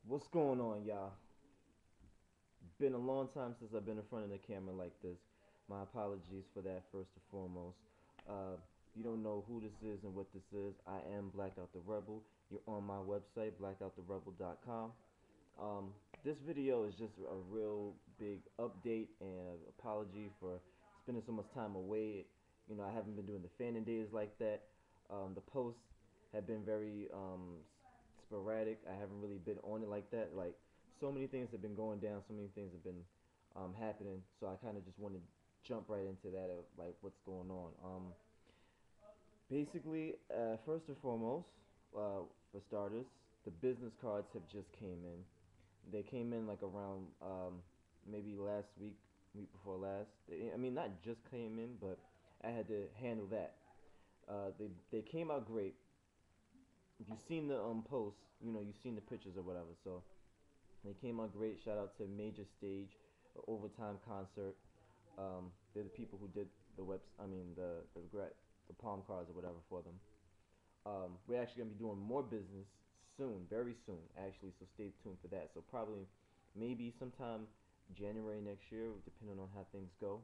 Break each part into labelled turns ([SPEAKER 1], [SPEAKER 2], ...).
[SPEAKER 1] What's going on, y'all? Been a long time since I've been in front of the camera like this. My apologies for that, first and foremost. Uh, you don't know who this is and what this is. I am Blackout the Rebel. You're on my website, blackouttherebel.com. This video is just a real big update and apology for spending so much time away. I haven't been doing the fanning days like that. The posts have been very sporadic. I haven't really been on it like that. Like, so many things have been going down, so many things have been happening. So I kind of just want to jump right into that, of like what's going on. Basically, first and foremost, for starters, the business cards have just came in. They came in like around maybe last week, week before last. I mean, not just came in, but I had to handle that. They came out great. If you've seen the posts, you've seen the pictures or whatever. So they came out great. Shout out to Major Stage, Overtime Concert. They're the people who did the webs. I mean the palm cards or whatever for them. We're actually gonna be doing more business soon, very soon, actually. So stay tuned for that. So probably, maybe sometime January next year, depending on how things go.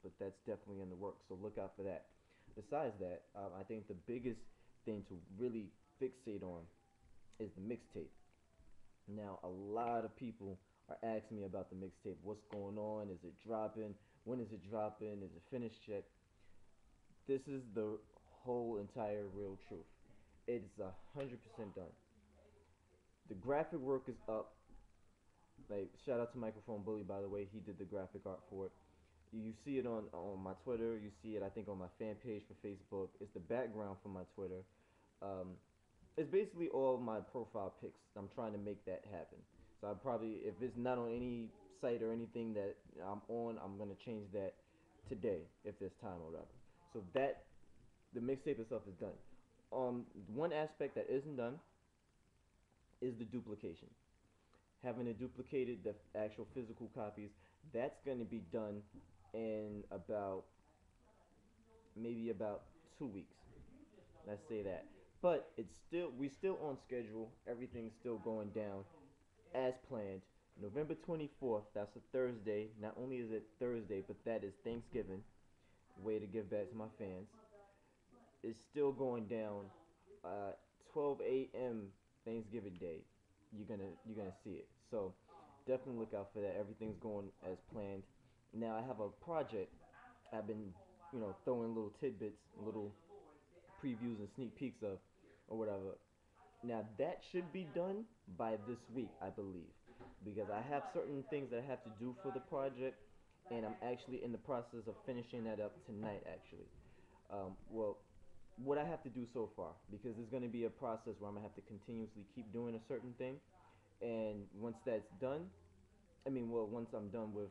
[SPEAKER 1] But that's definitely in the works. So look out for that. Besides that, I think the biggest thing to really fixate on is the mixtape. Now, a lot of people are asking me about the mixtape. What's going on? Is it dropping? When is it dropping? Is it finished yet? This is the whole entire real truth. It's 100% done. The graphic work is up. Like, shout out to Microphone Bully, by the way. He did the graphic art for it. You see it on my Twitter. You see it, I think, on my fan page for Facebook. It's the background for my Twitter. Um, it's basically all my profile pics. I'm trying to make that happen. So I probably, if it's not on any site or anything that I'm on, I'm gonna change that today if there's time or whatever. So that the mixtape itself is done. One aspect that isn't done is the duplication. Having it duplicated, the actual physical copies, that's going to be done in about maybe about 2 weeks. Let's say that. But we still on schedule. Everything's still going down as planned. November 24th, that's a Thursday. Not only is it Thursday, but that is Thanksgiving. Way to give back to my fans. It's still going down. 12 a.m. Thanksgiving Day. You're gonna see it. So definitely look out for that. Everything's going as planned. Now I have a project. I've been throwing little tidbits, little previews and sneak peeks of, or whatever. Now that should be done by this week, I believe, because I have certain things that I have to do for the project, and I'm actually in the process of finishing that up tonight. Actually, well, what I have to do so far, because there's going to be a process where I'm gonna have to continuously keep doing a certain thing, and once that's done, once I'm done with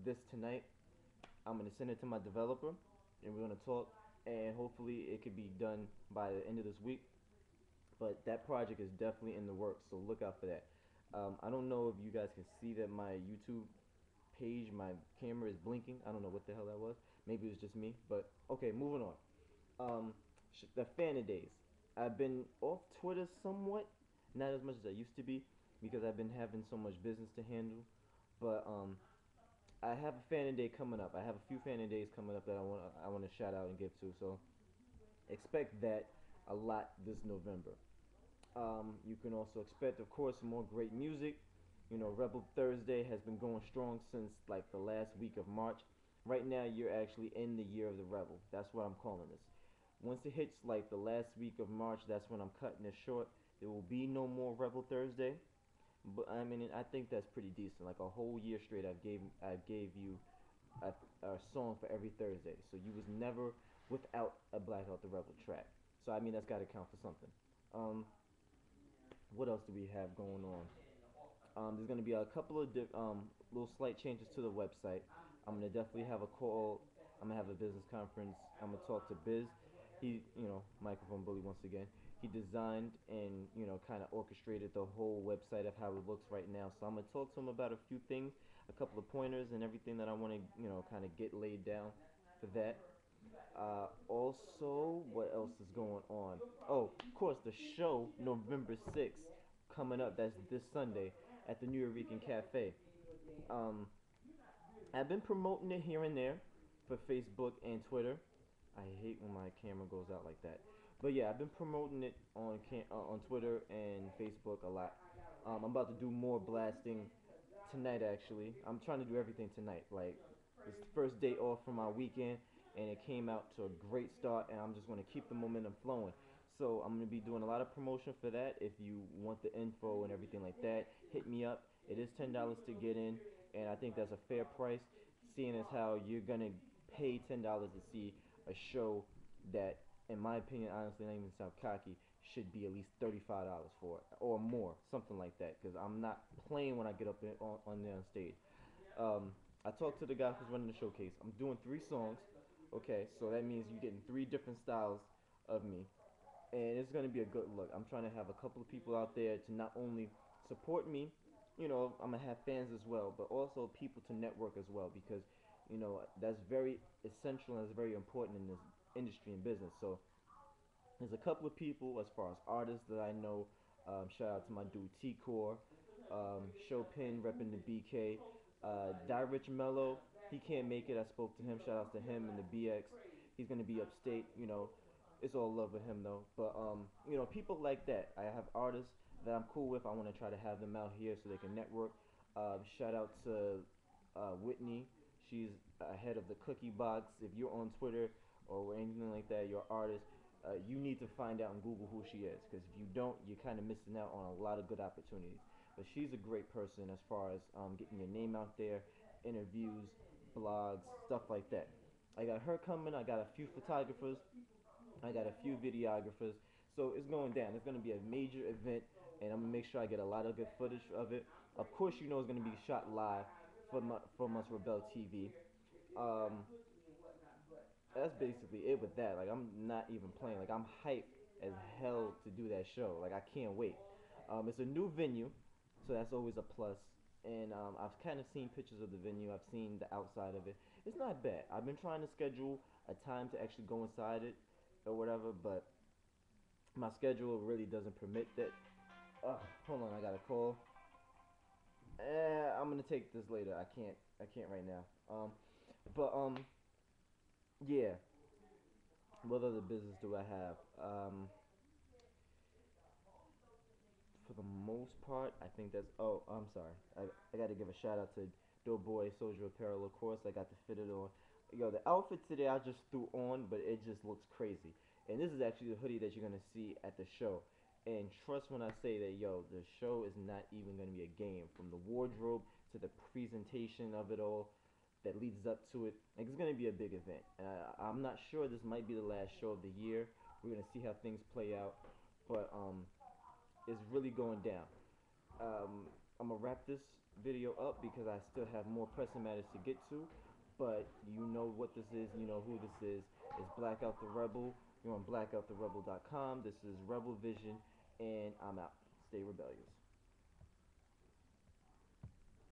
[SPEAKER 1] this tonight, I'm gonna send it to my developer, and we're gonna talk, and hopefully it could be done by the end of this week. But that project is definitely in the works, so look out for that. I don't know if you guys can see that my YouTube page, my camera is blinking. I don't know what the hell that was. Maybe it was just me, but okay, moving on. Um, the fan days. I've been off Twitter somewhat, not as much as I used to be, because I've been having so much business to handle. But I have a fan day coming up. I have a few fan days coming up that I want to shout out and give to. So expect that a lot this November. You can also expect, of course, more great music. Rebel Thursday has been going strong since like the last week of March. Right now, you're actually in the year of the Rebel. That's what I'm calling this. Once it hits like the last week of March, that's when I'm cutting it short. There will be no more Rebel Thursday. But I mean, I think that's pretty decent. Like a whole year straight, I gave you a song for every Thursday. So you was never without a Blackout the Rebel track. So I mean, that's got to count for something. Um, what else do we have going on? There's going to be a couple of little slight changes to the website. I'm going to definitely have a call. I'm going to have a business conference. I'm going to talk to Biz. He, Microphone Bully once again. He designed and, kind of orchestrated the whole website of how it looks right now. So I'm going to talk to him about a few things, a couple of pointers and everything that I want to, kind of get laid down for that. Also, what else is going on? Oh, of course, the show, November 6th. coming up. That's this Sunday at the New Eureka Cafe. Um, I've been promoting it here and there for Facebook and Twitter. I hate when my camera goes out like that. But yeah, I've been promoting it on Twitter and Facebook a lot. I'm about to do more blasting tonight actually. I'm trying to do everything tonight. Like it's the first day off from my weekend and it came out to a great start and I'm just gonna keep the momentum flowing. So I'm gonna be doing a lot of promotion for that. If you want the info and everything like that, hit me up. It is $10 to get in and I think that's a fair price, seeing as how you're gonna pay $10 to see a show that in my opinion, honestly, not even sound cocky, should be at least $35 for it or more, something like that. Because I'm not playing when I get up on there on stage. I talked to the guy who's running the showcase. I'm doing 3 songs. Okay, so that means you're getting 3 different styles of me, and it's gonna be a good look. I'm trying to have a couple of people out there to not only support me, I'm gonna have fans as well, but also people to network as well because that's very essential and it's very important in this industry and business. So there's a couple of people as far as artists that I know. Shout out to my dude T Core, Chopin repping the BK, Die Rich Mello. He can't make it. I spoke to him. Shout out to him and the BX. He's gonna be upstate. It's all love with him though. But people like that. I have artists that I'm cool with. I want to try to have them out here so they can network. Shout out to Whitney. She's ahead of the Cookie Box. If you're on Twitter or anything like that, you're an artist. You need to find out and Google who she is, because if you don't, you're kind of missing out on a lot of good opportunities. But she's a great person as far as getting your name out there, interviews, blogs, stuff like that. I got her coming. I got a few photographers. I got a few videographers. So it's going down. It's going to be a major event, and I'm going to make sure I get a lot of good footage of it. Of course, it's going to be shot live from us Rebel TV. Um, that's basically it with that. Like I'm not even playing. Like I'm hyped as hell to do that show. Like I can't wait. It's a new venue, so that's always a plus. And I've kind of seen pictures of the venue. I've seen the outside of it. It's not bad. I've been trying to schedule a time to actually go inside it or whatever, but my schedule really doesn't permit that. Hold on, I got a call. I'm gonna take this later. I can't. I can't right now. But yeah. What other business do I have? For the most part, I think that's. Oh, I'm sorry. I got to give a shout out to Doughboy Soldier Apparel. Of course, I got to fit it on. Yo, the outfit today I just threw on, but it just looks crazy. And this is actually the hoodie that you're gonna see at the show. And trust when I say that, yo, the show is not even gonna be a game. From the wardrobe to the presentation of it all, that leads up to it. Like, it's gonna be a big event. I'm not sure this might be the last show of the year. We're gonna see how things play out, but it's really going down. I'm gonna wrap this video up because I still have more pressing matters to get to. But you know what this is. You know who this is. It's Blackout the Rebel. You're on blackouttherebel.com. This is Rebel Vision, and I'm out. Stay rebellious.